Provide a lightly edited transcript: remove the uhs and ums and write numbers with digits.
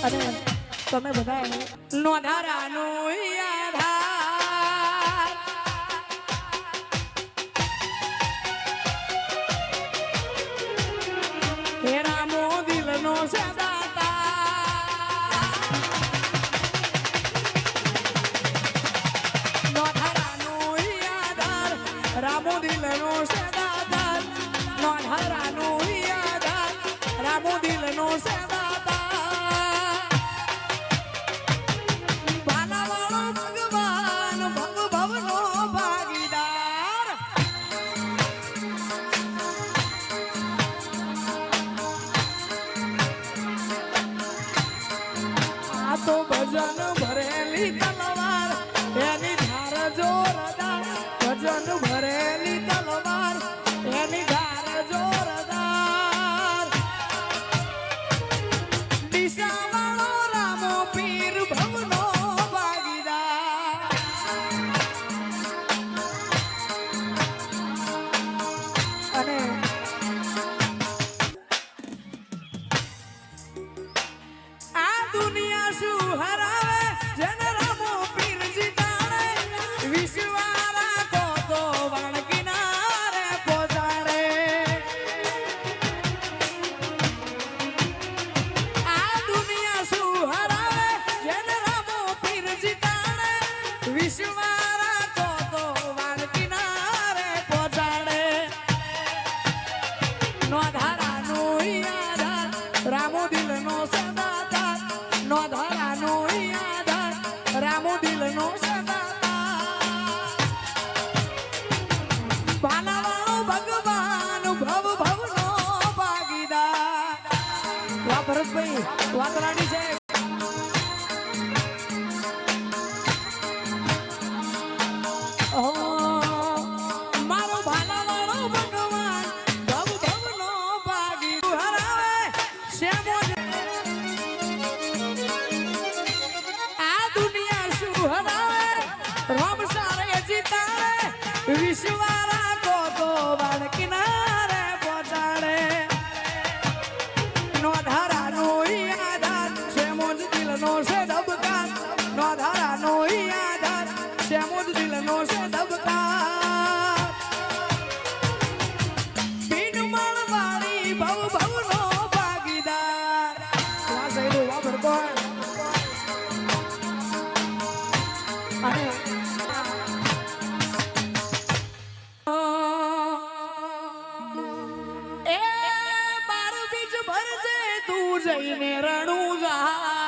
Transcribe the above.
અને તમે બધા નોંધારાનો આધાર હે રામો દિલનો સદાતા નોંધારાનો આધાર રામો દિલનો સદાતા નોંધારાનો આધાર રામો દિલનો સદાતા તો ભજન ભરેલી તલવાર એની ધાર જોરદાર ભજન ભરેલી તલવાર એની ધાર જોરદાર દિશાવાળો રામો પીર ભવનો ભાગીદાર અને દુનિયા શું હરાવે જેને રામો પીર જીતાડે વિશ્વારા કો તો વણ કિનારે પહોંચાડે આ દુનિયા શું હરાવે જેને રામો પીર જીતાડે વિશ્વારા કો તો વણ કિનારે પહોંચાડે નો ધારાનો આધાર રામો દિલનો સદા નો ધારાનો આધાર રામો દિલનો સદાતા ભાલાવાળો ભગવાન ભવ ભવનો ભાગીદાર વાહ ભરતભાઈ વાતરાણી છે મારો ભાલાવાળો ભગવાન ભવ ભવનો ભાગીદાર હરાવે શ્યામો રામ સારે જીતાડે વિશ્વારા કો તો વાડ કિનારે પહોંચાડે નો ધારાનો આધાર છે મોજ દિલનો છે ધબકાર નો ધારાનો આધાર છે મોજ દિલનો છે ધબકાર બિન મળવાળી ભવ ભવનો ભાગીદાર આ સૈરો વાપરતો અને એ બાર બીજ ભરજે તું જઈને રણું જા